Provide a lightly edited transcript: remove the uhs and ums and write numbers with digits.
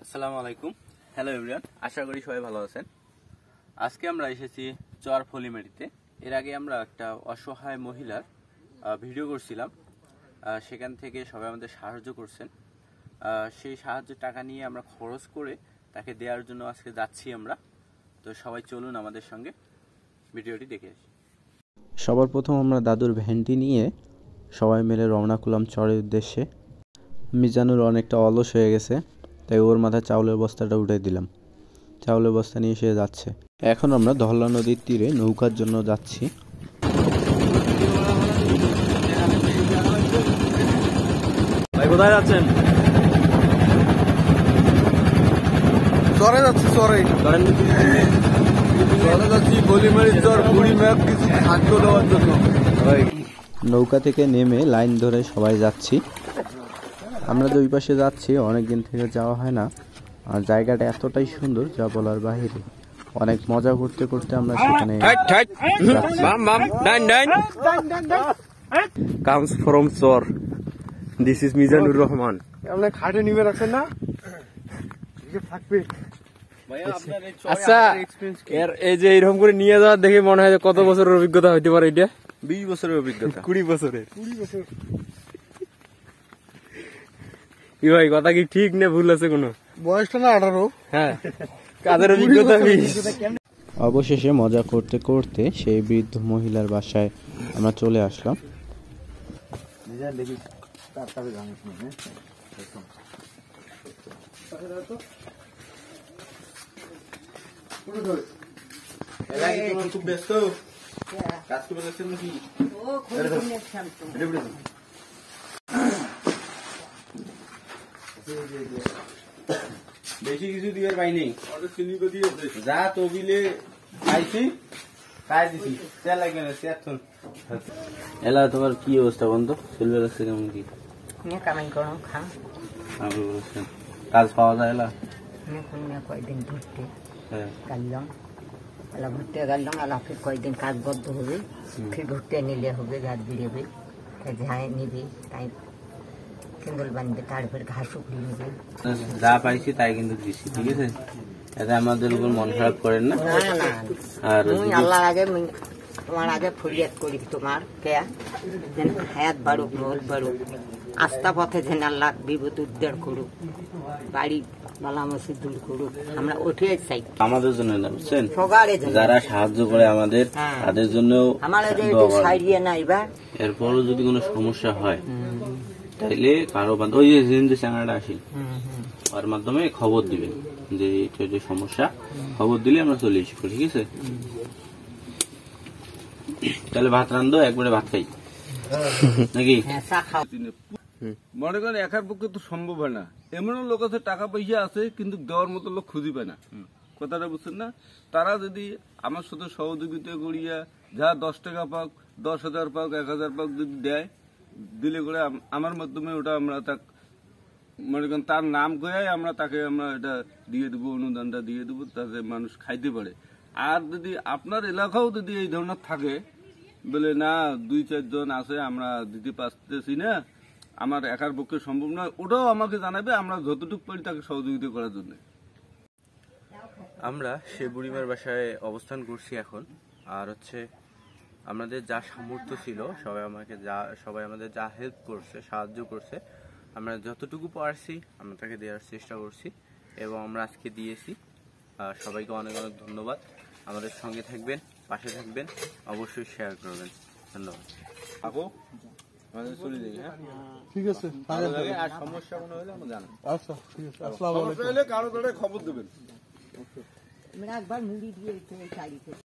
আসসালামু আলাইকুম। Hello everyone, আশা করি সবাই ভালো আছেন। আজকে আমরা এসেছি চর ফলিমারিতে। এর আগে আমরা একটা অসহায় মহিলার ভিডিও করছিলাম, সেখান থেকে সবাই আমাদের সাহায্য করছেন। সেই সাহায্যের টাকা নিয়ে আমরা খরচ করে তাকে দেওয়ার জন্য আজকে যাচ্ছি আমরা। তো সবাই চলুন আমাদের সঙ্গে ভিডিওটি দেখে আসি। সবার প্রথম আমরা দাদুর ভ্যানটি নিয়ে সবাই মিলে রওনা করলাম চরের উদ্দেশ্যে। মিজানুর অনেকটা অলস হয়ে গেছে, তাই ওর মাথায় চাউলের বস্তাটা উঠে দিলাম। চাউলের বস্তা নিয়ে সে যাচ্ছে। এখন আমরা ধরলা নদীর তীরে নৌকার জন্য যাচ্ছি। ভাই কোথায় যাচ্ছেন? চরে যাচ্ছি, চরে যাচ্ছি ফলিমারি চর বুড়ি ম্যাপ কিছু খাদ্য দেওয়ার জন্য। নৌকা থেকে নেমে লাইন ধরে সবাই যাচ্ছি। আমরা দুই পাশে যাচ্ছি, অনেকদিন থেকে যাওয়া হয় না, আর জায়গাটা এতটাই সুন্দর যা বলার বাহিরে। অনেক মজা করতে করতে আমরা সেখানে comes from Char. This is Mizanur Rahman. আপনার খাটে নিবে রাখেন না থাকবে। আচ্ছা, এই যে এরকম করে নিয়ে যাওয়া দেখে মনে হয় কত বছরের অভিজ্ঞতা হইতে পারে? এটা 20 বছরের অভিজ্ঞতা। 20 বছরের। কি ভাই, কথা কি ঠিক না ভুল আছে কোনো? বয়সটা না 18। হ্যাঁ, কাদের অভিজ্ঞতা 20। অবশেষে মজা করতে করতে সেই বৃদ্ধ মহিলার বাসায় আমরা চলে আসলাম। খুব ব্যস্ত কাজ করে যাচ্ছেন নাকি? বেশি কিছু দিবার পাইনি, যা তবিলে খাইছি খাই দিছি। লাগবে না এলা। তোমার কি অবস্থা বন্ধু? চলবে যাচ্ছে কেমন কি? কাজ পাওয়া যায় এলা? কয়েকদিন ঘুরতে হ্যাঁ, গেলাম, ঘুরতে গেলাম, ফির কয়েকদিন কাজ বদ্ধ হবে, ফির ঘুরতে নিলে হবে, গাছ বেরোবে, যাই নিবি তাই সিঙ্গল বানবে, তারপরে ঘাস উকড়িয়ে নেবে। যা পাইছি তাই কিন্তু দিছি, ঠিক আছে? এতে আমাদের উপর মন খারাপ করেন না। আর তুমি আল্লাহর আগে, তোমার আগে ফরিয়াদ করি, তোমার কেয়া যেন হায়াত বাড়ুক, রোজ বাড়ুক, আস্থা পথে যেন আল্লাহ বিপদ উদ্ধার করুক, বাড়ি বালা মসজিদ দূর করুক, আমরা ওঠে চাই আমাদের জন্য না, বুঝছেন? সকালে যারা সাহায্য করে আমাদের, তাদের জন্য। আমার সাইডিয়ে নাই বা এরপরও যদি কোনো সমস্যা হয় তাইলে কারো ওই যে চ্যানেলটা আসিল ওর মাধ্যমে খবর দিবেন যে এটা যে সমস্যা, খবর দিলে আমরা চলে এসব, ঠিক আছে? তাহলে ভাত রান্ধো, একবারে ভাত খাই নাকি? মনে করেন একার পক্ষে তো সম্ভব হয় না। এমনও লোক আছে টাকা পয়সা আছে কিন্তু দেওয়ার মতো লোক খুঁজে পায় না। কথাটা বুঝছেন না? তারা যদি আমার সাথে সহযোগিতা করিয়া যা 10 টাকা পাক, 10,000 পাক, 1,000 পাক যদি দেয়, দিলে করে আমার মাধ্যমে ওটা আমরা তাক মনে করেন তার নাম করে আমরা তাকে আমরা এটা দিয়ে দেবো, অনুদানটা দিয়ে দেবো, তাতে মানুষ খাইতে পারে। আর যদি আপনার এলাকাও যদি এই ধরনের থাকে, বলে না 2-4 জন আছে আমরা দিতে পারতেছি না, আমার একার পক্ষে সম্ভব নয়, ওটাও আমাকে জানাবে, আমরা যতটুকু পারি তাকে সহযোগিতা করার জন্য। আমরা সে বুড়িমার বাসায় অবস্থান করছি এখন। আর আমাদের যা সামর্থ্য ছিল সবাই আমাদের যা হেল্প করছে, সাহায্য করছে, আমরা যতটুকু পারছি আমরা তাকে দেওয়ার চেষ্টা করছি এবং আমরা আজকে দিয়েছি। সবাইকে অনেক অনেক ধন্যবাদ। আমাদের সঙ্গে থাকবেন, পাশে থাকবেন, অবশ্যই শেয়ার করবেন। ধন্যবাদ। আপু আমাদের চলে যাই। হ্যাঁ, ঠিক আছে। আর সমস্যা মনে হলে আমরা জানাবো। আচ্ছা, ঠিক আছে। আসসালামু আলাইকুম। কারো কারো খবর দেবেন। একবার মুড়ি দিয়ে